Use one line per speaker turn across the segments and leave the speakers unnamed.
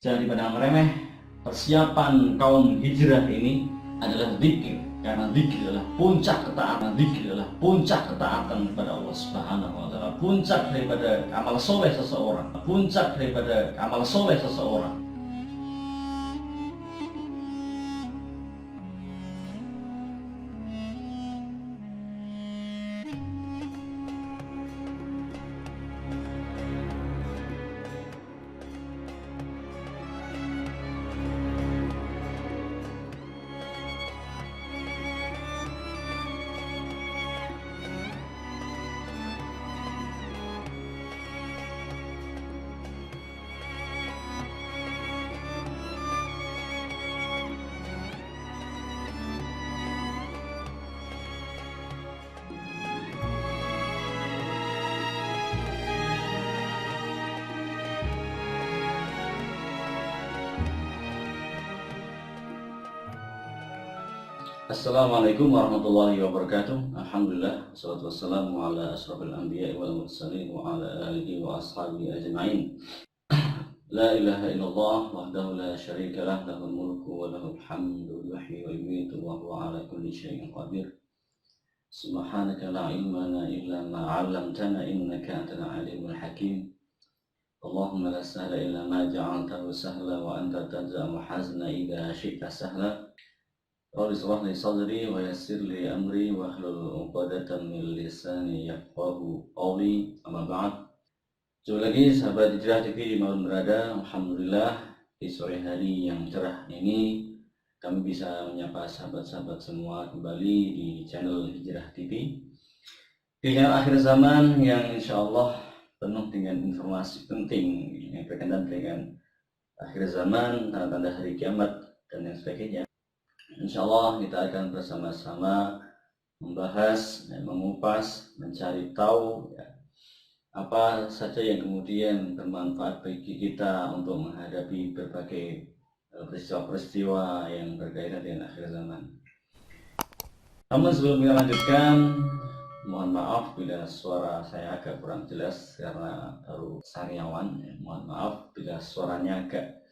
Jangan dipandang remeh, persiapan kaum hijrah ini adalah zikir. Karena zikir adalah puncak ketaatan, zikir adalah puncak ketaatan kepada Allah Subhanahu wa taala, puncak daripada amal soleh seseorang, puncak daripada amal soleh seseorang. Assalamualaikum warahmatullahi wabarakatuh. Alhamdulillah, wassalatu wassalamu ala asrafil anbiya wal mursalin wa ala alihi wa ashabihi ajma'in. La ilaha illallah wahdahu la syarika lah, lahul mulku wa lahul hamdu, yuhyi wa yumiitu wa huwa ala kulli syai'in qadir. Subhanaka la ilma lana illa ma 'allamtana innaka antal alimul hakim. Allahumma la sahla illa ma ja'altahu sahla wa anta taj'alul hazna idza syi'ta sahla. Rabbi shrah li sadri wa yassir li amri wa hlul 'uqdatam min lisani yafqahu qawli. Amma ba'd. Jumpa lagi sahabat Hijrah TV dimanapun berada. Alhamdulillah di sore hari yang cerah ini kami bisa menyapa sahabat-sahabat semua kembali di channel Hijrah TV, di channel akhir zaman yang insya Allah penuh dengan informasi penting yang berkaitan dengan akhir zaman, tanda-tanda hari kiamat dan lain sebagainya. Insya Allah kita akan bersama-sama membahas dan mengupas, mencari tahu ya, apa saja yang kemudian bermanfaat bagi kita untuk menghadapi berbagai peristiwa-peristiwa yang berkaitan dengan akhir zaman. Namun sebelum kita lanjutkan, mohon maaf bila suara saya agak kurang jelas karena baru sariawan ya. Mohon maaf bila suaranya agak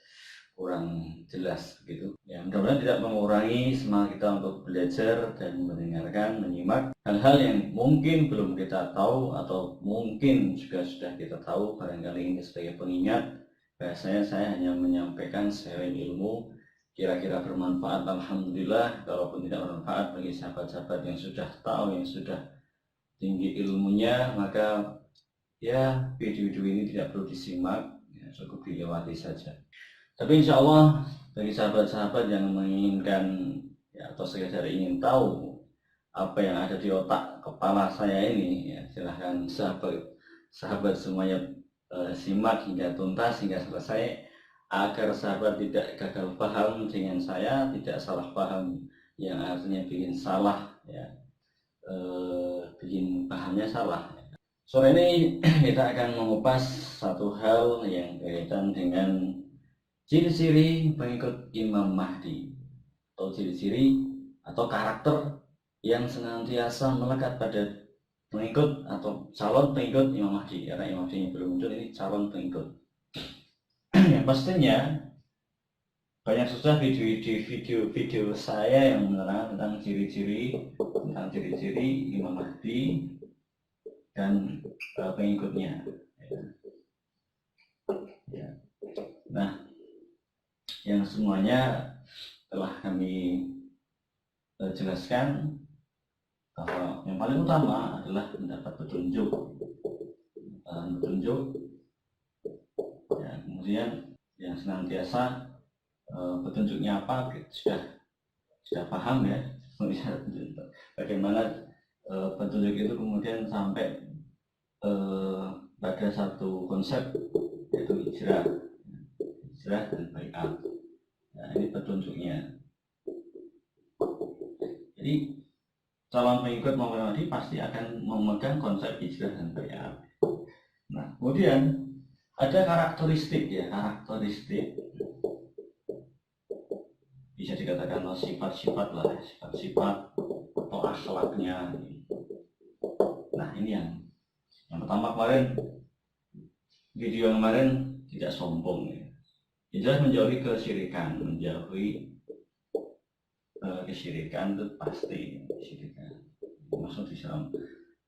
kurang jelas begitu ya. Mudah-mudahan tidak mengurangi semangat kita untuk belajar dan mendengarkan, menyimak hal-hal yang mungkin belum kita tahu atau mungkin juga sudah kita tahu. Barangkali ini sebagai pengingat, biasanya saya hanya menyampaikan sharing ilmu, kira-kira bermanfaat alhamdulillah, kalaupun tidak bermanfaat bagi sahabat-sahabat yang sudah tahu, yang sudah tinggi ilmunya, maka ya video-video ini tidak perlu disimak ya, cukup dilewati saja. Tapi insya Allah bagi sahabat-sahabat yang menginginkan ya, atau sekedar ingin tahu apa yang ada di otak kepala saya ini ya, silahkan sahabat semuanya simak hingga tuntas, hingga selesai, agar sahabat tidak gagal paham dengan saya, tidak salah paham yang artinya bikin salah ya, bikin pahamnya salah. Sore ini kita akan mengupas satu hal yang berkaitan dengan ciri-ciri pengikut Imam Mahdi, atau ciri-ciri atau karakter yang senantiasa melekat pada pengikut atau calon pengikut Imam Mahdi. Karena Imam Mahdi belum muncul, ini calon pengikut. Yang pastinya banyak susah video saya yang menerangkan tentang ciri-ciri Imam Mahdi dan pengikutnya. Ya. Nah, yang semuanya telah kami jelaskan bahwa yang paling utama adalah mendapat petunjuk ya, kemudian yang senantiasa petunjuknya apa sudah paham ya, bagaimana petunjuk itu kemudian sampai pada satu konsep, yaitu hijrah dan baiat. Nah, ini petunjuknya. Jadi calon pengikut Muhammad Mahdi pasti akan memegang konsep hijrah dan baiat. Nah, kemudian ada karakteristik bisa dikatakan sifat-sifat lah, sifat-sifat atau akhlaknya. Nah, ini yang pertama kemarin, video yang kemarin tidak sombong ya. jelas menjauhi kesyirikan, menjauhi kesyirikan itu pasti kesyirikan. Maksud Islam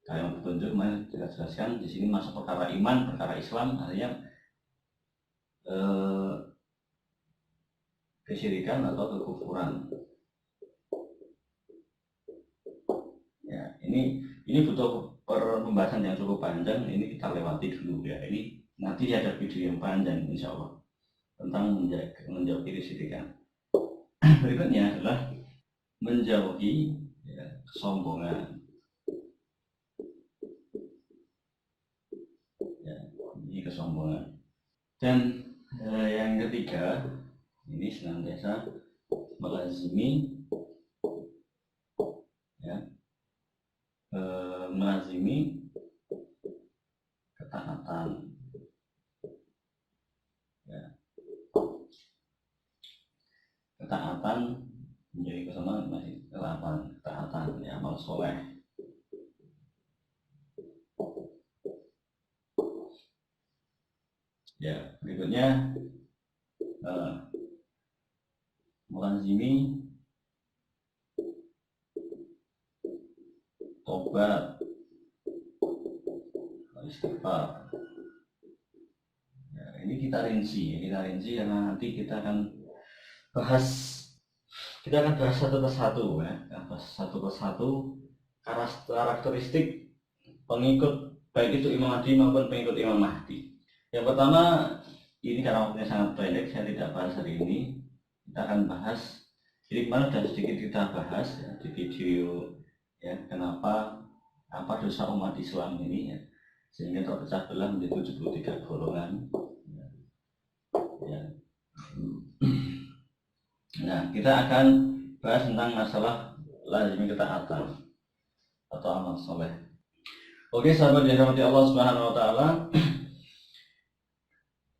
kalimat petunjuk kemarin kita jelaskan di sini masuk perkara iman, perkara Islam, artinya kesyirikan atau kekufuran. Ya, ini butuh pembahasan yang cukup panjang. Ini kita lewati dulu ya. Ini nanti ada video yang panjang insya Allah tentang menjauhi kesyirikan. Berikutnya adalah menjauhi kesombongan. Ya, ini kesombongan. Dan yang ketiga, ini senantiasa melazimi melazimi ketaatan. Ya. Ketaatan menjadi kesombongan masih ketaatan ya, amal soleh. Ya, berikutnya melazimi tobat, istighfar. Ya, ini kita rinci karena nanti kita akan bahas satu persatu ya, satu persatu karakteristik pengikut baik itu Imam Mahdi maupun pengikut Imam Mahdi. Yang pertama, ini karena waktunya sangat pendek, saya tidak bahas hari ini. Kita akan bahas, jadi kemarin sudah sedikit kita bahas ya, di video ya, kenapa apa dosa umat Islam ini ya, sehingga terpecah belah menjadi 73 golongan ya. Nah, kita akan bahas tentang masalah lazim ketaatan atau amal soleh. Oke, sahabat yang dirahmati Allah Subhanahu wa taala.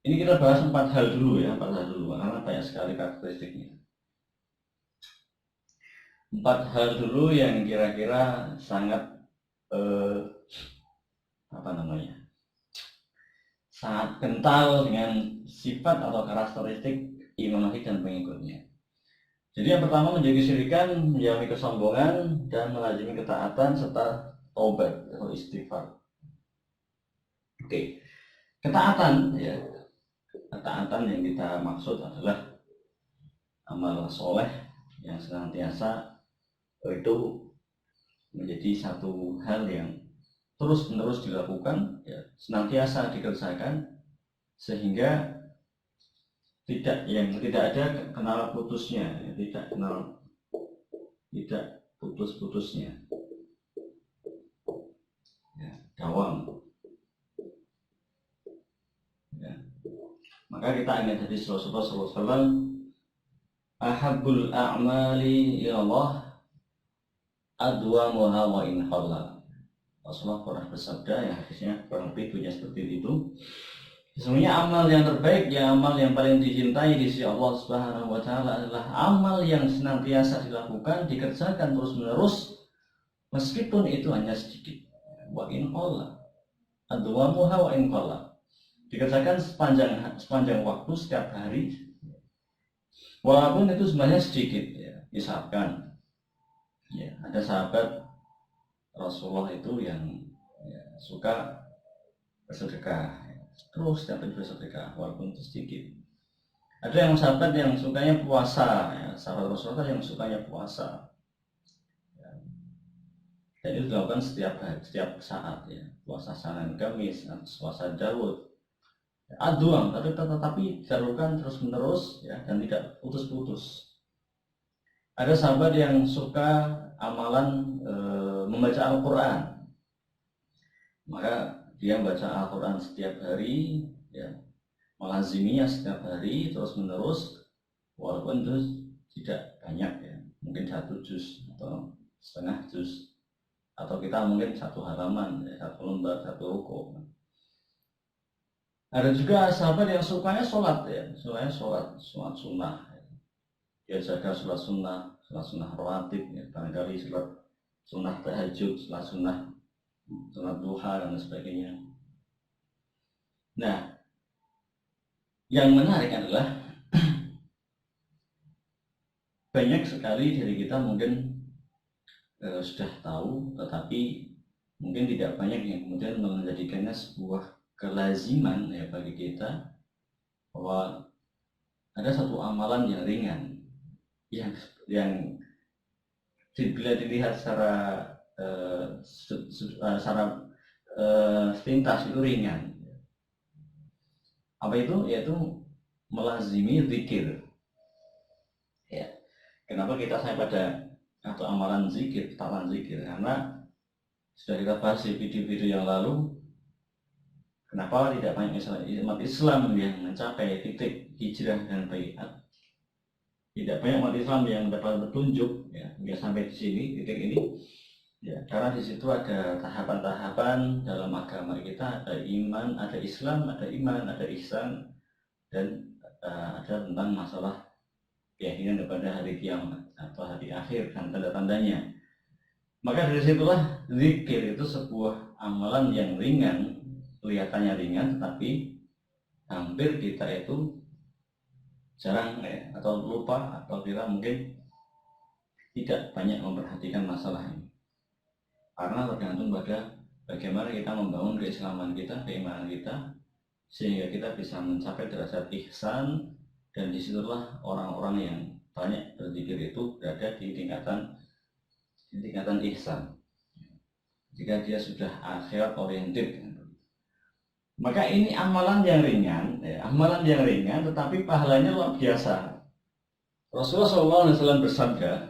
Ini kita bahas 4 hal dulu ya, karena banyak sekali karakteristiknya. 4 hal dulu yang kira-kira sangat sangat kental dengan sifat atau karakteristik Imam Mahdi dan pengikutnya. Jadi yang pertama, menjauhi kesyirikan, menjauhi kesombongan, dan melazimi ketaatan serta taubat atau istighfar. Oke, ketaatan ya. Ketaatan yang kita maksud adalah amal soleh yang senantiasa itu menjadi satu hal yang terus-menerus dilakukan, ya, senantiasa dikerjakan, sehingga tidak ada kenal putusnya, ya, tidak putus-putusnya, ya, dawam. Ya. Maka kita ingat hadis Rasulullah SAW, ahabbul a'mali ilallah adwamuha wa in khalla. Rasulullah pernah bersabda, ya hadisnya kurang lebih punya seperti itu. Sesungguhnya amal yang terbaik, amal yang paling dicintai di sisi Allah Subhanahu wa taala adalah amal yang senantiasa dilakukan, dikerjakan terus-menerus meskipun itu hanya sedikit. Wa in qalla. Adwamuha wa in qalla. Dikerjakan sepanjang waktu setiap hari. Walaupun itu sebenarnya sedikit ya, misalkan ya, ada sahabat Rasulullah itu yang ya, suka bersedekah. Terus setiap hari bersedekah walaupun itu sedikit. Ada yang sahabat yang sukanya puasa ya, sahabat Rasulullah yang sukanya puasa ya. Dan itu dilakukan setiap hari, setiap saat ya. Puasa Senin Kamis, puasa Daud ya, aduang, tetapi dilakukan terus menerus ya, dan tidak putus-putus. Ada sahabat yang suka amalan membaca Al-Quran, maka dia membaca Al-Quran setiap hari, ya, melaziminya setiap hari terus menerus, walaupun itu tidak banyak ya, mungkin 1 juz atau setengah juz, atau kita mungkin 1 halaman, ya, 1 lembar, 1 ruko. Ada juga sahabat yang sukanya sholat ya, sholat sunnah. Ya. Dia jaga sholat sunnah rawatib, ya, barangkali sholat sunnah tahajud, sholat duha dan sebagainya. Nah, yang menarik adalah banyak sekali dari kita mungkin sudah tahu, tetapi mungkin tidak banyak yang kemudian menjadikannya sebuah kelaziman ya bagi kita, bahwa ada satu amalan yang ringan yang bila dilihat secara sepintas itu ringan. Apa itu? Yaitu melazimi zikir. Ya. Kenapa kita sampai pada atau amalan zikir, talan zikir? Karena sudah kita bahas di video-video yang lalu, kenapa tidak banyak umat Islam yang mencapai titik hijrah dan baiat? Tidak banyak umat Islam yang mendapat petunjuk ya hingga sampai di sini, titik ini. Ya, karena di situ ada tahapan-tahapan dalam agama kita, ada iman, ada Islam, ada iman, ada ihsan, dan ada tentang masalah keyakinan kepada hari kiamat atau hari akhir dan tanda-tandanya. Maka dari situlah zikir itu sebuah amalan yang ringan, kelihatannya ringan, tetapi hampir kita itu jarang ya, atau lupa, atau kita mungkin tidak banyak memperhatikan masalah ini. Karena tergantung pada bagaimana kita membangun keislaman kita, keimanan kita, sehingga kita bisa mencapai derajat ihsan, dan disitulah orang-orang yang banyak berzikir itu berada di tingkatan ihsan. Jika dia sudah akhirat oriented, maka ini amalan yang ringan, tetapi pahalanya luar biasa. Rasulullah SAW bersabda,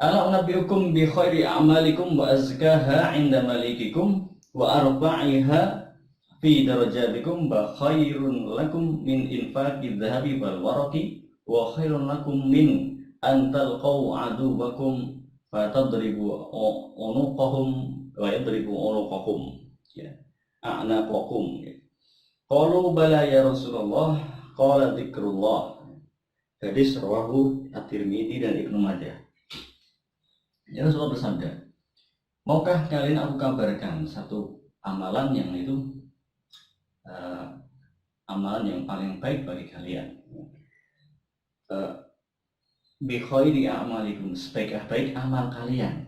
"Ala unabbiukum bi khairi a'malikum wa azkaha 'inda malikikum wa arfa'iha fi darajatikum wa khairun lakum min infaqi dhahabi wal waraqi wa khairun lakum min an talqaw aduwakum fa tadribu unuqahum wa yadribu unuqakum ya a'naqakum." Qalu bala ya Rasulullah, qala dzikrullah. Hadis rawahu At-Tirmidzi dan Ibnu Majah. Ya, Rasulullah bersabda, maukah kalian aku kabarkan satu amalan yang itu amalan yang paling baik bagi kalian, bi khairi a'malikum, sebaik-baik amal kalian.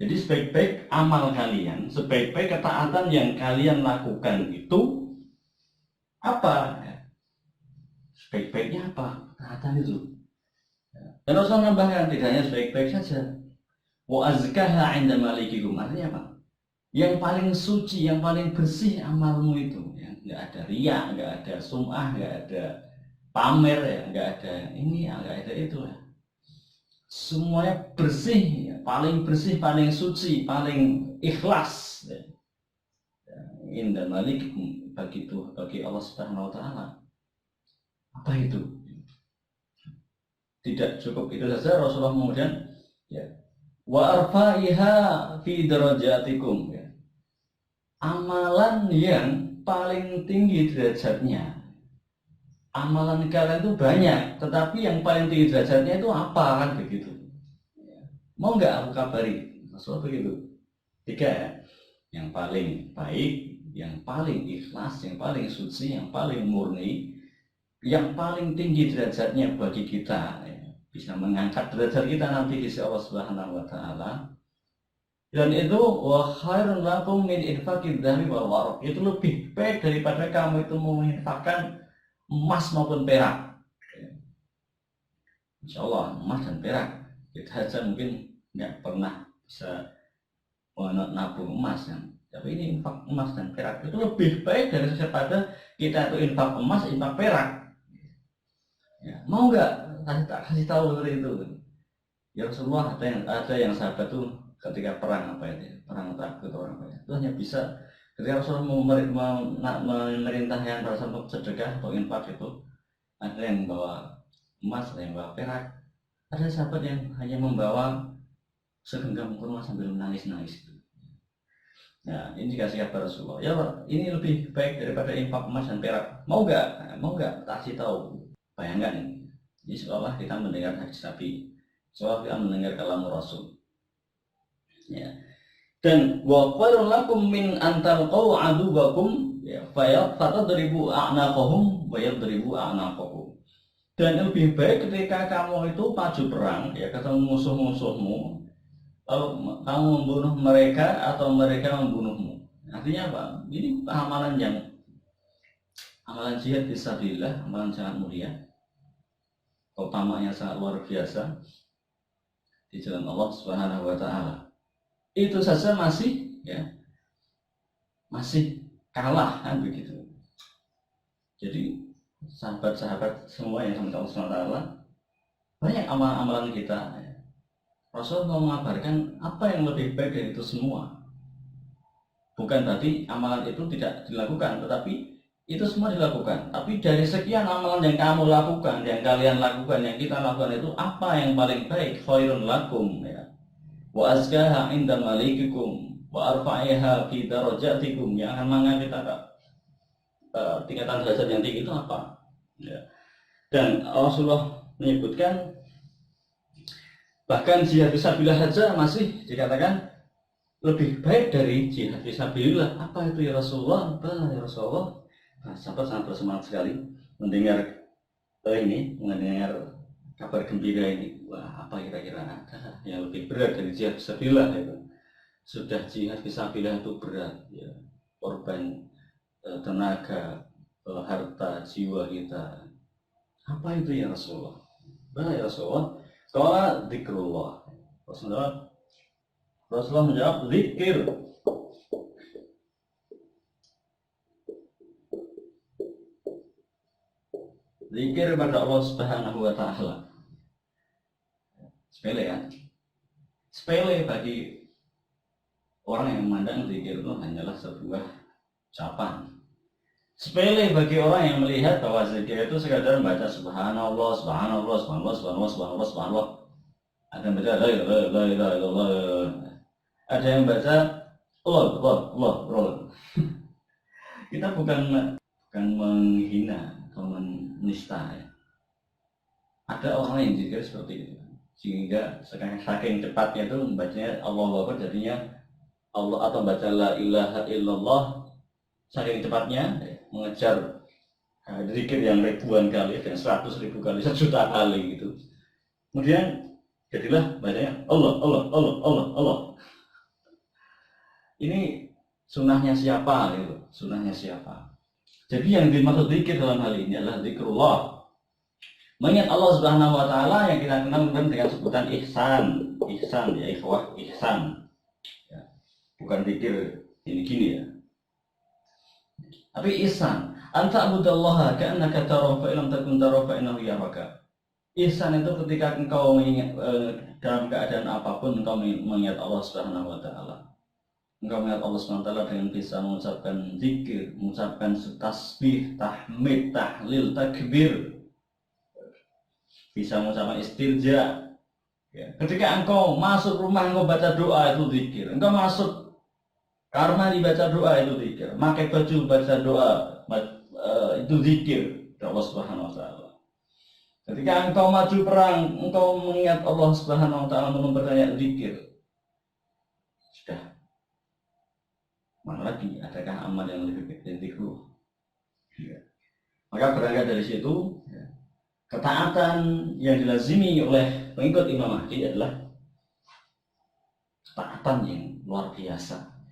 Jadi sebaik-baik amal kalian, sebaik-baik ketaatan yang kalian lakukan itu apa? Sebaik-baiknya apa? Ketaatan itu. Dan Rasulullah menambahkan, tidak hanya sebaik-baik saja, wa azkaha 'inda malikikum, artinya apa? Yang paling suci, yang paling bersih amalmu itu, ya, nggak ada riya, nggak ada sum'ah, nggak ada pamer, ya, nggak ada ini, nggak ada itu, ya. Semuanya bersih, ya, paling bersih, paling suci, paling ikhlas, ya. Inda malikikum, bagi Allah Subhanahu Wa Taala. Apa itu? Tidak cukup itu saja, Rasulullah kemudian ya, wa arfa'iha fi darajatikum, ya. Amalan yang paling tinggi derajatnya. Amalan kalian itu banyak, tetapi yang paling tinggi derajatnya itu apa, kan begitu. Ya. Mau nggak aku kabari? Rasulullah begitu. 3 ya. Yang paling baik, yang paling ikhlas, yang paling suci, yang paling murni, yang paling tinggi derajatnya bagi kita, ya, bisa mengangkat derajat kita nanti di sisi Allah Subhanahu Wa Taala. Dan itu wa khairun lakum min infaqid dhahabi wal waraq, itu lebih baik daripada kamu itu menginfakkan emas maupun perak. Insya Allah emas dan perak, kita saja mungkin nggak pernah bisa menabung emas, kan? Tapi ini infak emas dan perak itu lebih baik daripada kita itu infak emas, infak perak. Ya, mau nggak kasih tahu seperti itu? Ya Rasulullah, ada yang sahabat tuh ketika perang apa itu, perang takut orang apa itu hanya bisa ketika Rasulullah memerintahkan para sahabat sedekah atau infak itu, ada yang membawa emas, ada yang membawa perak, ada sahabat yang hanya membawa segenggam kurma sambil menangis-nangis. Nah, ini dikasih kabar Rasulullah, ya ini lebih baik daripada infak emas dan perak. Mau nggak kasih tahu? Bayangkan ini seolah kita mendengar hadis Nabi, seolah kita mendengar kalam Rasul. Ya. Dan wa khairun lakum min antalqau aduwakum, ya, fatadribu a'naqahum wa yadribu a'naqakum. Dan lebih baik ketika kamu itu maju perang, ya ketemu musuh-musuhmu, lalu kamu membunuh mereka atau mereka membunuhmu. Artinya apa? Ini amalan jihad fisabilillah, amalan sangat mulia, utamanya sangat luar biasa di jalan Allah Subhanahu wa taala. Itu saja masih kalah kan begitu. Jadi sahabat-sahabat semua yang sama Allah SWT, banyak amalan-amalan kita. Rasul mau mengabarkan apa yang lebih baik dari itu semua. Bukan berarti amalan itu tidak dilakukan, tetapi itu semua dilakukan. Tapi dari sekian amalan yang kamu lakukan, yang kalian lakukan, yang kita lakukan itu apa yang paling baik? Khairun lakum, ya. Wa azkaha inda malikikum wa arfa'iha fi darajatikum, yang akan mengangkat kita tingkatan derajat yang tinggi itu apa? Ya. Dan Rasulullah menyebutkan bahkan jihad fisabilillah saja masih dikatakan lebih baik dari jihad fisabilillah. Apa itu ya Rasulullah? Apa ya Rasulullah? Nah, sahabat sangat bersemangat sekali mendengar kabar gembira ini. Wah, apa kira-kira ada yang lebih berat dari jihad fisabilillah itu? Sudah jihad fisabilillah itu berat, ya. Korban tenaga, harta, jiwa kita. Apa itu ya Rasulullah? Bah ya Rasulullah, qala dzikrullah. Rasulullah menjawab, zikir. Zikir pada Allah Subhanahu wa taala. Sepele ya. Sepele bagi orang yang memandang zikir itu hanyalah sebuah ucapan. Sepele bagi orang yang melihat bahwa zikir itu sekadar membaca subhanallah, subhanallah, subhanallah, subhanallah, subhanallah, subhanallah. Ada yang baca la ilaha illallah. Ada yang baca Allah. Kita bukan menghina atau menista, ya. Ada orang yang zikir seperti itu, sehingga saking cepatnya itu membacanya Allah Akbar, jadinya Allah, atau baca la ilaha illallah saking cepatnya mengejar zikir yang ribuan kali, dan 100.000 kali, 1.000.000 kali gitu. Kemudian jadilah bacanya Allah. Ini sunnahnya siapa gitu? Sunnahnya siapa? Jadi yang dimaksud zikir dalam hal ini adalah zikrullah. Mengingat Allah Subhanahu wa taala yang kita kenal dengan sebutan ihsan. Ihsan ya ikhwah, ihsan. Ya. Bukan zikir gini-gini ya. Tapi ihsan, anta abudallaha ka'annaka tarahu fa illam takun tarahu fa innahu yaraka. Ihsan itu ketika engkau mengingat dalam keadaan apapun engkau mengingat Allah Subhanahu wa taala. Engkau mengingat Allah Subhanahu wa taala dengan bisa mengucapkan zikir, mengucapkan tasbih, tahmid, tahlil, takbir. Bisa mengucapkan istirja. Ya. Ketika engkau masuk rumah engkau baca doa itu zikir. Engkau masuk karena dibaca doa itu zikir, pakai baju baca doa itu zikir Allah Subhanahu wa taala. Ketika engkau maju perang, engkau mengingat Allah Subhanahu wa taala, memperbanyak zikir. Sudah. Mana lagi adakah amal yang lebih baik dari zikir? Ya. Maka berangkat dari situ, ya, ketaatan yang dilazimi oleh pengikut Imam Mahdi adalah ketaatan yang luar biasa.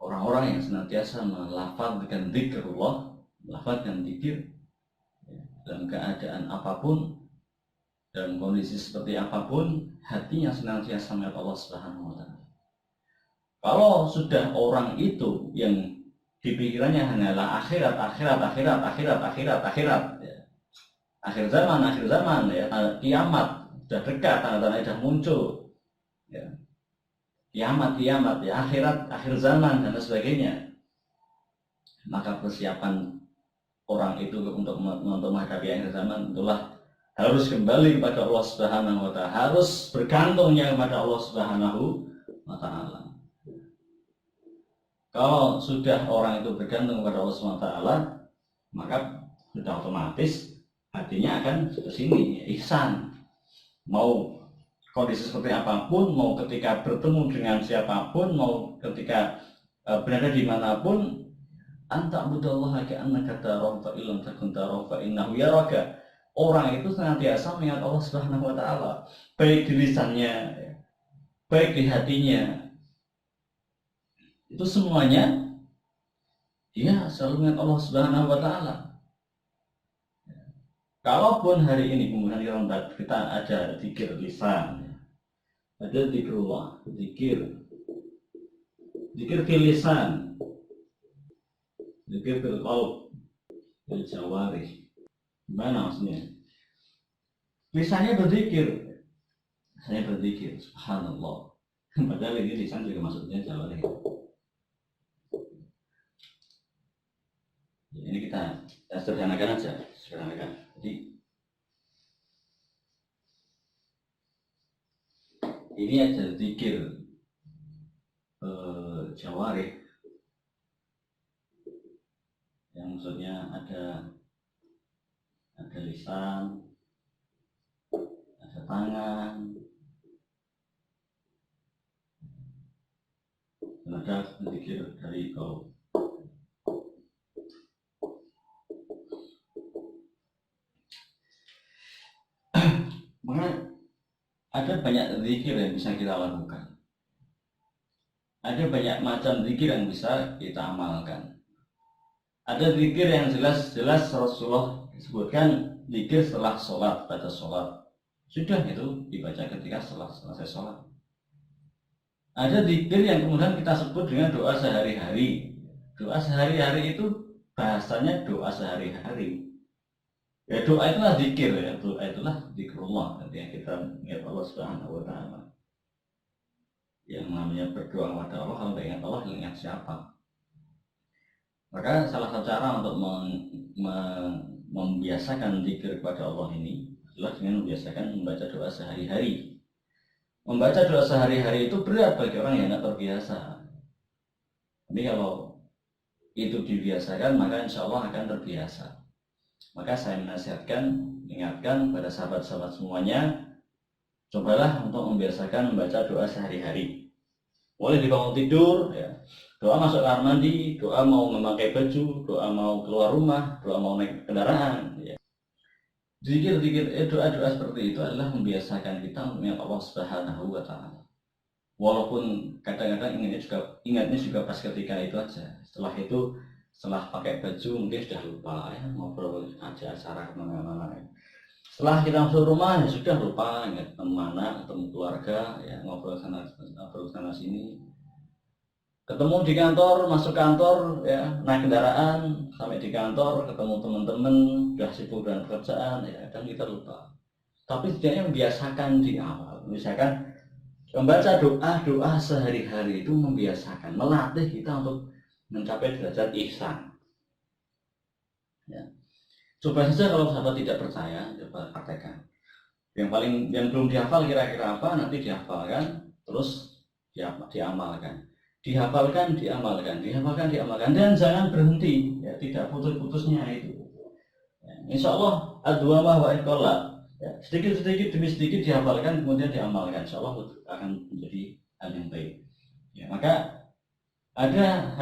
Orang-orang yang senantiasa melafazkan zikrullah, melafazkan zikir, ya, dalam keadaan apapun, dalam kondisi seperti apapun, hatinya senantiasa mengingat Allah Subhanahu wa taala. Kalau sudah orang itu yang di pikirannya hanyalah akhirat, ya. Akhir zaman, ya, kiamat sudah dekat, tanda-tanda sudah muncul, ya. Kiamat, ya, akhirat, akhir zaman dan sebagainya. Maka persiapan orang itu untuk menghadapi akhir zaman itulah harus kembali kepada Allah Subhanahu wa taala, harus bergantungnya kepada Allah Subhanahu wa taala. Kalau sudah orang itu bergantung kepada Allah Subhanahu wa taala, maka sudah otomatis hatinya akan ke sini, ihsan. Mau kondisi seperti apapun, mau ketika bertemu dengan siapapun, mau ketika berada dimanapun, anta abudallaha ka'annaka tarahu fa illam takun tarahu fa innahu yaraka. orang itu senantiasa mengingat Allah Subhanahu wa taala, baik di lisannya, baik di hatinya. Itu semuanya dia selalu mengingat Allah Subhanahu wa taala. Kalaupun hari ini kemudian kita ada zikir lisan, ada zikrullah, zikir fil lisan, zikir fil qalb, fil jawarih. Gimana maksudnya? Lisannya berzikir, subhanallah. Padahal ini lisan juga maksudnya jawarih. Ini kita sederhanakan aja, Jadi ini ada zikir jawarih, yang maksudnya ada lisan, ada tangan, dan ada zikir dari qalb. Maka ada banyak zikir yang bisa kita lakukan. Ada banyak macam zikir yang bisa kita amalkan. Ada zikir yang jelas-jelas Rasulullah sebutkan, zikir setelah sholat, pada sholat. Sudah itu dibaca ketika setelah selesai sholat. Ada zikir yang kemudian kita sebut dengan doa sehari-hari. Doa sehari-hari itu bahasanya doa sehari-hari. Ya doa itulah zikir, ya doa itulah zikrullah, artinya kita ingat Allah Subhanahu wa taala. Yang namanya berdoa kepada Allah, kalau tidak ingat Allah, ingat siapa? Maka salah satu cara untuk membiasakan zikir kepada Allah ini adalah dengan membiasakan membaca doa sehari-hari. Membaca doa sehari-hari itu berat bagi orang yang tidak terbiasa. Tapi kalau itu dibiasakan, maka insya Allah akan terbiasa. Maka saya menasihatkan, ingatkan pada sahabat-sahabat semuanya, cobalah untuk membiasakan membaca doa sehari-hari. Mulai dibangun tidur, ya, doa masuk kamar mandi, doa mau memakai baju, doa mau keluar rumah, doa mau naik kendaraan. Ya. Doa-doa seperti itu adalah membiasakan kita mengingat Allah Subhanahu wa taala. Walaupun kadang-kadang ingatnya juga pas ketika itu aja. Setelah pakai baju mungkin sudah lupa, ya, ngobrol aja acara kemana-mana. Ya. Setelah kita masuk rumah ya sudah lupa, ingat kemana, ketemu keluarga, ya, ngobrol sana sini. Ketemu di kantor, masuk kantor, ya, naik kendaraan sampai di kantor, ketemu teman-teman, sudah sibuk dengan pekerjaan, ya, dan kita lupa. Tapi setidaknya membiasakan di awal, misalkan membaca doa sehari-hari itu membiasakan, melatih kita untuk mencapai derajat ihsan. Ya. Coba saja kalau sahabat tidak percaya, coba praktekkan. Yang belum dihafal kira-kira apa, nanti dihafalkan, terus diamalkan. Dihafalkan, dan jangan berhenti, ya, tidak putus-putusnya itu. Ya, insya Allah ad-du'ama wa iqallah. Ya, sedikit demi sedikit dihafalkan, kemudian diamalkan. Insya Allah akan menjadi hal yang baik. Ya, maka ada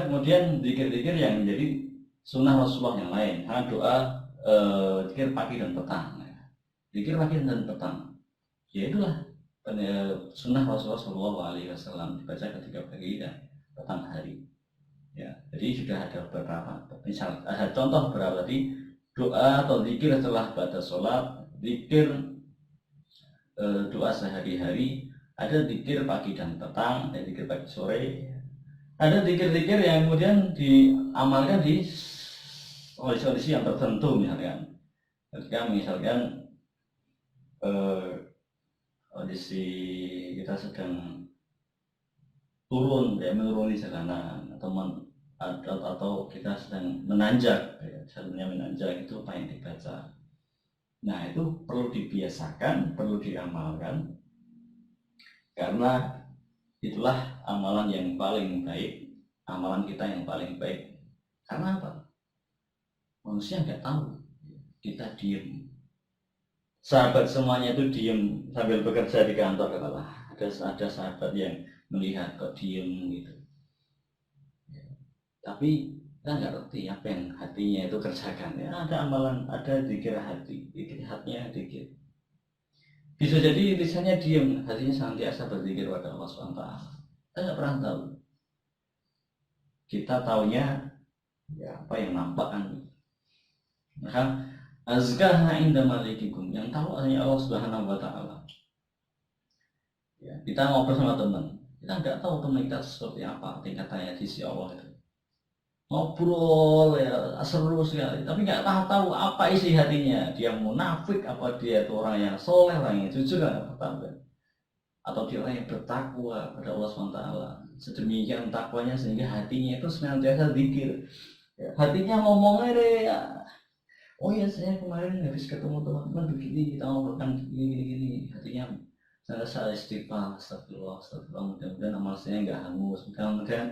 kemudian zikir-zikir yang menjadi sunnah Rasulullah yang lain. Doa zikir pagi dan petang. Zikir pagi dan petang, ya itulah sunnah Rasulullah SAW dibaca ketika pagi dan petang hari. Ya, jadi sudah ada beberapa. Misal ada contoh beberapa tadi, doa atau zikir setelah pada sholat, zikir doa sehari-hari. Ada zikir pagi dan petang, ada zikir pagi sore. Ada zikir-zikir yang kemudian diamalkan di kondisi yang tertentu, misalkan ketika kondisi kita sedang turun, ya, menuruni jalanan atau kita sedang menanjak, ya, jalannya menanjak, itu apa yang dibaca. Nah itu perlu dibiasakan, perlu diamalkan. Karena itulah amalan yang paling baik, amalan kita yang paling baik. Karena apa? Manusia nggak tahu, kita diem. Sahabat semuanya itu diem sambil bekerja di kantor, katalah. Ada sahabat yang melihat kok diem gitu. Ya. Tapi Kita nggak ngerti apa yang hatinya itu kerjakan. Ya, ada amalan, ada zikir hati, hatinya zikir. Bisa jadi lisannya diam, hatinya senantiasa berzikir pada Allah SWT. Kita nggak pernah tahu. Kita taunya ya apa yang nampak kan. Maka azkaha inda malikikum, yang tahu hanya Allah Subhanahu wa taala. Ya, kita ngobrol sama teman, kita nggak tahu teman kita seperti apa tingkatannya di sisi Allah itu. Ngobrol ya seru sekali, tapi nggak tahu apa isi hatinya. Dia munafik apa dia itu orang yang soleh, orang yang jujur, nggak tahu kan? Atau dia orang yang bertakwa pada Allah SWT. Sedemikian takwanya sehingga hatinya itu senantiasa zikir. Ya, hatinya ngomongnya deh ya. Oh ya, saya kemarin habis ketemu teman-teman begini, kita ngobrolkan gini. Hatinya saya istighfar, astagfirullah, mudah-mudahan amal saya nggak hangus, mudah-mudahan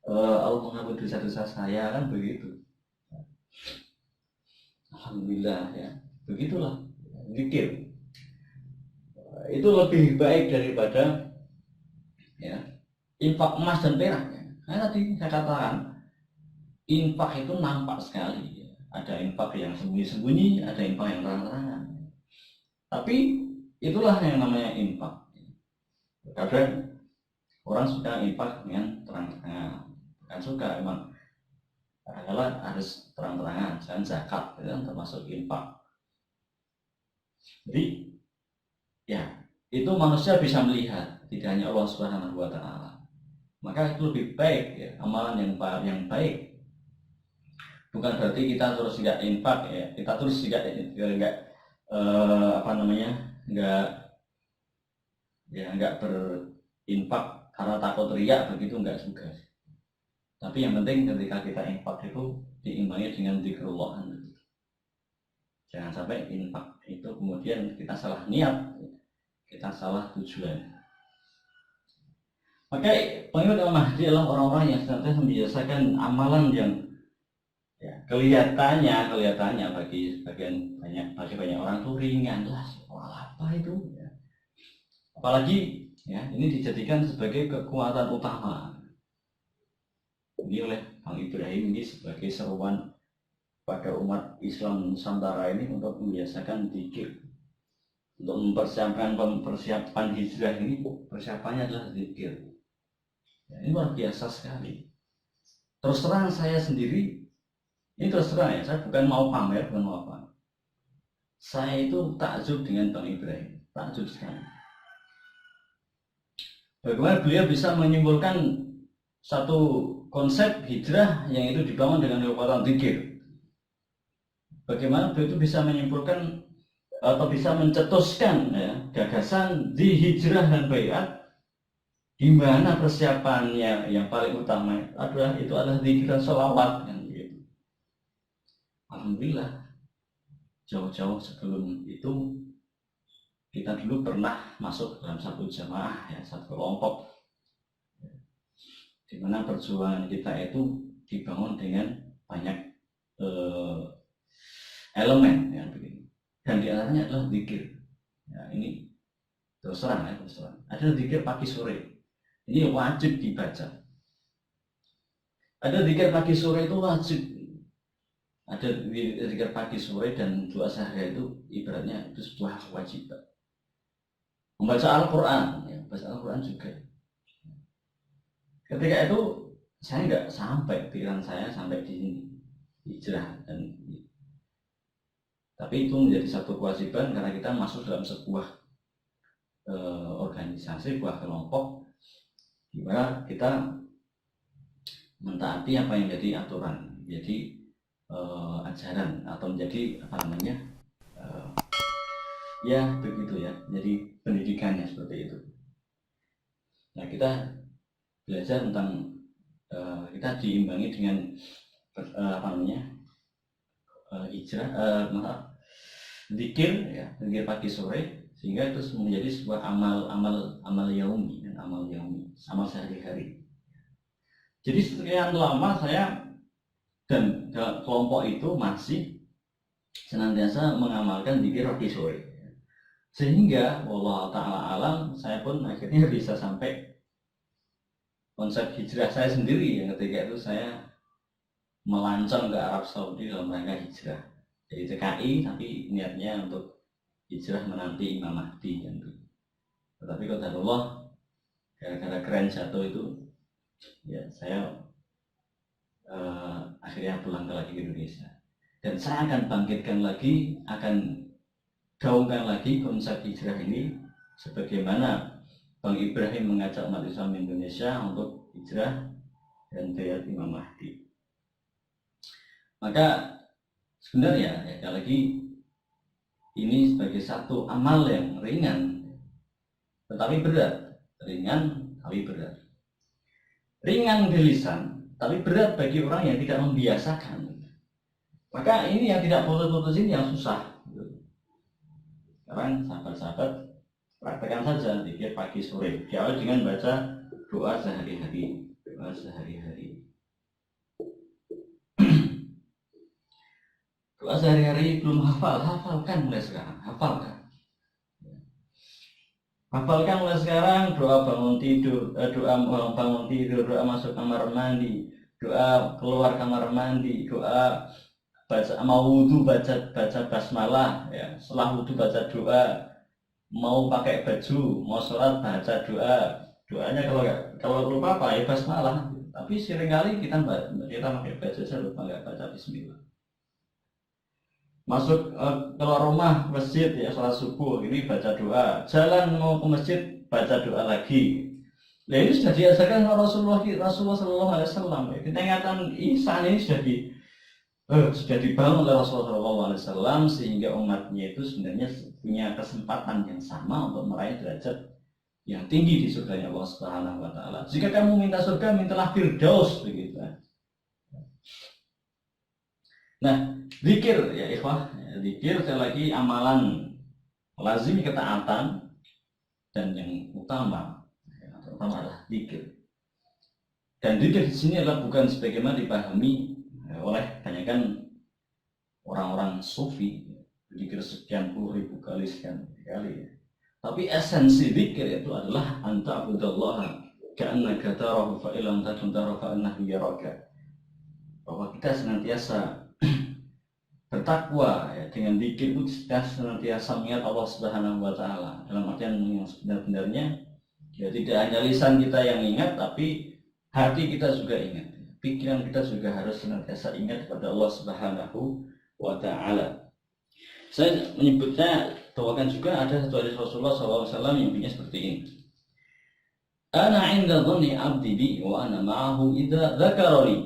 Allah mengampuni dosa-dosa saya, kan begitu. Alhamdulillah ya, begitulah zikir. Itu lebih baik daripada ya infak emas dan perak. Ya. Karena tadi saya katakan infak itu nampak sekali. Ya. Ada infak yang sembunyi-sembunyi, ada infak yang terang-terangan. Tapi itulah yang namanya infak. Kadang orang suka infak dengan terang-terangan, bukan suka emang. Kadang-kadang harus terang-terangan, jangan zakat, itu kan termasuk infak. Jadi ya itu manusia bisa melihat, tidak hanya Allah Subhanahu wa taala. Maka itu lebih baik ya, amalan yang baik. Bukan berarti kita terus tidak infak ya, kita terus tidak nggak berinfak karena takut riak, begitu nggak juga. Tapi yang penting ketika kita infak itu diimbangi dengan zikrullah. Jangan sampai infak itu kemudian kita salah niat, kita salah tujuan. Maka pengikut Al-Mahdi adalah orang-orang yang senantiasa membiasakan amalan yang ya, kelihatannya bagi banyak orang itu ringan lah, apa itu ya. Apalagi ya ini dijadikan sebagai kekuatan utama ini oleh Bang Ibrahim ini sebagai seruan pada umat Islam Nusantara ini untuk membiasakan zikir, untuk persiapan hijrah ini. Persiapannya adalah zikir ya, ini luar biasa sekali. Terus terang saya sendiri ini terus terang ya, saya bukan mau pamer, bukan mau apa. Saya itu takjub dengan Bang Ibrahim, takjub sekali. Bagaimana beliau bisa menyimpulkan satu konsep hijrah yang itu dibangun dengan kekuatan zikir. Bagaimana beliau itu bisa menyimpulkan atau bisa mencetuskan ya, gagasan di hijrah dan baiat, di mana persiapannya yang paling utama adalah zikir dan sholawat kan gitu. Alhamdulillah jauh-jauh sebelum itu kita dulu pernah masuk dalam satu jamaah ya, satu kelompok di mana perjuangan kita itu dibangun dengan banyak elemen ya begini. Dan di antaranya adalah zikir. Ya, ini terus terang. Ada zikir pagi sore. Ini wajib dibaca. Ada zikir pagi sore itu wajib. Ada zikir pagi sore dan doa sahur itu ibaratnya itu sebuah kewajiban. Membaca Al-Quran, ya, baca Al-Quran juga. Ketika itu saya nggak sampai, pikiran saya sampai di sini hijrah tapi itu menjadi satu kewajiban karena kita masuk dalam sebuah organisasi, sebuah kelompok di mana kita mentaati apa yang jadi aturan, jadi ajaran atau menjadi ya begitu ya, jadi pendidikannya seperti itu. Nah kita belajar tentang kita diimbangi dengan hijrah, zikir ya, zikir pagi sore, sehingga itu menjadi sebuah amal yaumi, amal sehari-hari. Jadi sekian lama saya dan kelompok itu masih senantiasa mengamalkan zikir pagi sore, sehingga wallahu ta'ala alam saya pun akhirnya bisa sampai konsep hijrah saya sendiri yang ketika itu saya melancong ke Arab Saudi dalam rangka hijrah. Jadi TKI tapi niatnya untuk hijrah menanti Imam Mahdi gitu. Tetapi qadarullah gara-gara keren jatuh itu ya saya akhirnya pulang lagi ke Indonesia. Dan saya akan bangkitkan lagi, akan gaungkan lagi konsep hijrah ini sebagaimana Bang Ibrahim mengajak umat Islam Indonesia untuk hijrah dan bayat Imam Mahdi. Maka sebenarnya ya lagi ini sebagai satu amal yang ringan tetapi berat, ringan tapi berat. Ringan di lisan tapi berat bagi orang yang tidak membiasakan. Maka ini yang tidak putus-putus ini yang susah. Sekarang sahabat-sahabat praktekkan saja zikir pagi sore. Diawali dengan baca doa sehari-hari. Doa sehari-hari. Doa sehari-hari belum hafal, hafalkan mulai sekarang. Hafalkan mulai sekarang. Doa bangun tidur, doa masuk kamar mandi, doa keluar kamar mandi, doa baca mau wudu baca basmalah ya, setelah wudu baca doa, mau pakai baju, mau sholat baca doa. Doanya kalau lupa apa ya basmalah. Tapi seringkali kita pakai baju saja lupa nggak baca bismillah. Masuk keluar rumah masjid ya sholat subuh ini baca doa. Jalan mau ke masjid baca doa lagi. Nah ini sudah diajarkan Rasulullah Sallallahu Alaihi Wasallam. Ingatan ihsan ini sudah dibangun oleh Rasulullah SAW sehingga umatnya itu sebenarnya punya kesempatan yang sama untuk meraih derajat yang tinggi di surganya Allah Subhanahu Wa Taala. Jika kamu minta surga, mintalah firdaus begitu. Nah, zikir ya ikhwah, zikir sekali lagi amalan lazim ketaatan dan yang utama adalah zikir. Dan zikir di sini adalah bukan sebagaimana dipahami oleh kebanyakan orang-orang sufi, zikir sekian puluh ribu kali sekian kali. Tapi esensi zikir itu adalah anta abudallah ka'annaka tarahu fa illam takun tarahu fa innahu yaraka. Bahwa kita senantiasa bertakwa ya, dengan zikir itu kita senantiasa mengingat Allah Subhanahu Wa Taala. Dalam artian yang sebenarnya ya tidak hanya lisan kita yang ingat, tapi hati kita juga ingat. Pikiran kita juga harus senantiasa ingat kepada Allah Subhanahu Wa Taala. Saya menyebutnya bahwa juga ada satu hadis Rasulullah SAW yang bunyinya seperti ini. Ana 'inda dhanni 'abdi bi wa ana ma'ahu idza dzakarani.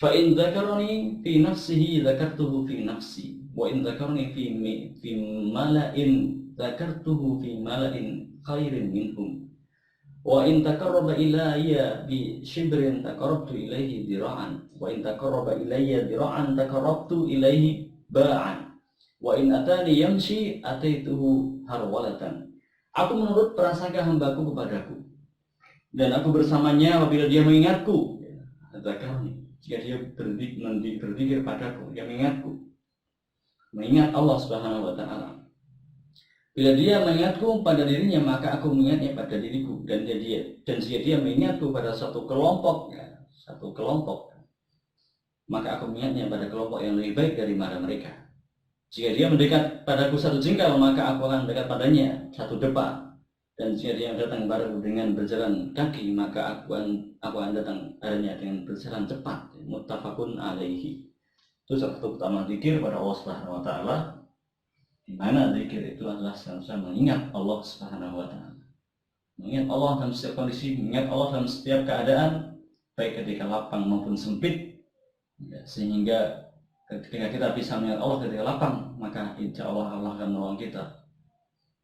Fa in dzakarani fi nafsihi dzakartuhu fi nafsi wa in dzakarani fi mala'in dzakartuhu fi mala'in khairin minhum. Wa in taqarraba ilayya bi shibrin taqarrabtu ilayhi dira'an wa in taqarraba ilayya dira'an taqarrabtu ilayhi ba'an wa in atani yamshi ataituhu harwalatan. Aku menurut prasangka hambaku kepadaku dan aku bersamanya apabila dia mengingatku. Zakarni, jika dia berzikir padaku, dia mengingat Allah Subhanahu Wa Taala. Bila dia mengingatku pada dirinya, maka aku mengingatnya pada diriku. Dan jika dia mengingatku pada satu kelompok, maka aku mengingatnya pada kelompok yang lebih baik daripada mereka. Jika dia mendekat padaku satu jengkal, maka aku akan mendekat padanya satu depa. Dan jika dia datang padaku dengan berjalan kaki, maka aku akan datang padanya dengan berjalan cepat. Muttafaqun alaihi. Itu satu utama zikir pada Allah Subhanahu Wa Taala. Di mana zikir itu adalah seharusnya mengingat Allah Subhanahu Wa Taala. Mengingat Allah dalam setiap kondisi, mengingat Allah dalam setiap keadaan, baik ketika lapang maupun sempit, ya, sehingga ketika kita bisa mengingat Allah ketika lapang, maka insya Allah Allah akan menolong kita.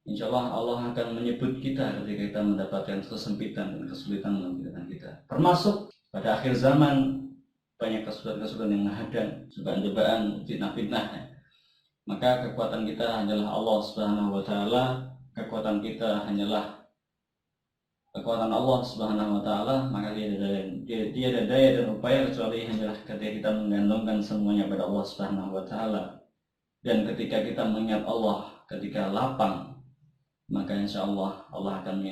Insya Allah Allah akan menyebut kita ketika kita mendapatkan kesempitan dan kesulitan dalam kehidupan kita. Termasuk pada akhir zaman banyak kesulitan-kesulitan yang menghadang, cobaan-cobaan, fitnah-fitnah. Maka kekuatan kita hanyalah Allah Subhanahu Wa Taala. Kekuatan kita hanyalah kekuatan Allah Subhanahu Wa Taala. Maka dia ada daya dan upaya kecuali hanyalah ketika kita menggantungkan semuanya pada Allah Subhanahu Wa Taala. Dan ketika kita mengingat Allah ketika lapang, maka insya Allah Allah akan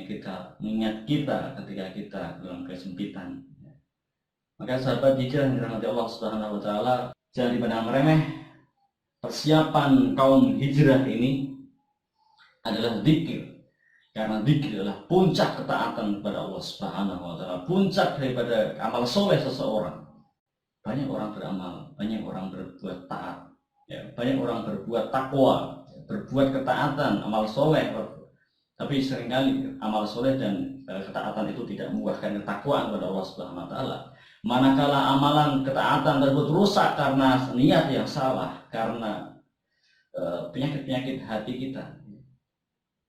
mengingat kita ketika kita dalam kesempitan. Maka sahabat hijrah yang dirahmati Allah Subhanahu wa taala, jangan dipandang remeh. Persiapan kaum hijrah ini adalah zikir. Karena zikir adalah puncak ketaatan kepada Allah Subhanahu wa taala, puncak daripada amal soleh seseorang. Banyak orang beramal, banyak orang berbuat taat, ya, banyak orang berbuat takwa, berbuat ketaatan, amal soleh. Tapi seringkali amal soleh dan ketaatan itu tidak membuahkan ketakwaan kepada Allah Subhanahu wa taala. Manakala amalan ketaatan tersebut rusak karena niat yang salah, karena penyakit-penyakit hati kita,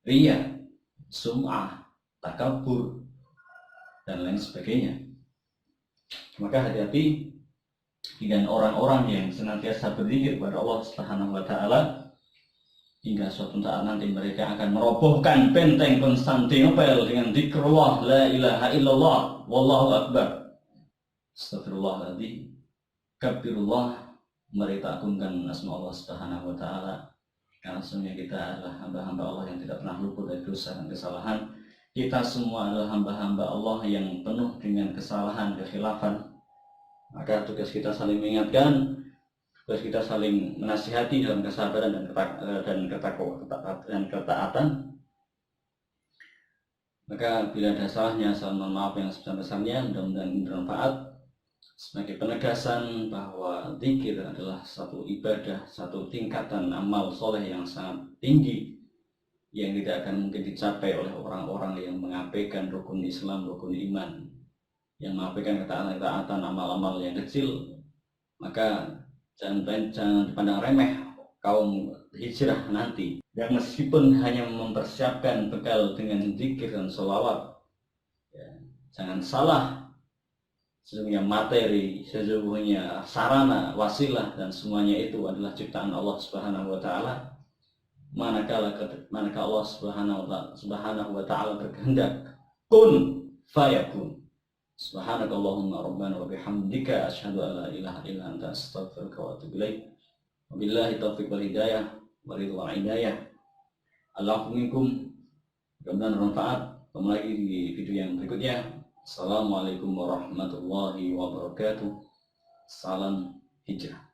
riya, sum'ah, takabur, dan lain sebagainya, maka hati-hati dengan orang-orang yang senantiasa berzikir kepada Allah Subhanahu wa taala, hingga suatu saat nanti mereka akan merobohkan benteng Konstantinopel dengan zikrullah la ilaha illallah wallahu akbar. Astagfirullahaladzim, kabirullah, mereka agungkan asma Allah Subhanahu wa taala. Karena semuanya kita adalah hamba-hamba Allah yang tidak pernah luput dari dosa dan kesalahan. Kita semua adalah hamba-hamba Allah yang penuh dengan kesalahan, kekhilafan. Maka tugas kita saling mengingatkan, tugas kita saling menasihati dalam kesabaran dan ketaatan. Maka bila ada salahnya, salah mohon maaf yang sebesar-besarnya. Mudah-mudahan ini bermanfaat sebagai penegasan bahwa zikir adalah satu ibadah, satu tingkatan amal soleh yang sangat tinggi, yang tidak akan mungkin dicapai oleh orang-orang yang mengabaikan rukun Islam, rukun iman, yang mengabaikan ketaatan amal-amal yang kecil. Maka jangan dipandang remeh kaum hijrah nanti, yang meskipun hanya mempersiapkan bekal dengan zikir dan sholawat, ya, jangan salah. Sesungguhnya materi, sesungguhnya sarana, wasilah, dan semuanya itu adalah ciptaan Allah Subhanahu wa taala. Manakala Allah Subhanahu wa taala berkehendak, kun fayakun. Subhanakallahumma rabbana wa bihamdika asyhadu an la ilaha illa anta astaghfiruka wa atubu ilaik. Wabillahi taufiq wal hidayah wa ridwan hidayah. Allahu minkum. Mudah-mudahan bermanfaat. Ketemu lagi di video yang berikutnya. Assalamualaikum warahmatullahi wabarakatuh. Salam hijrah.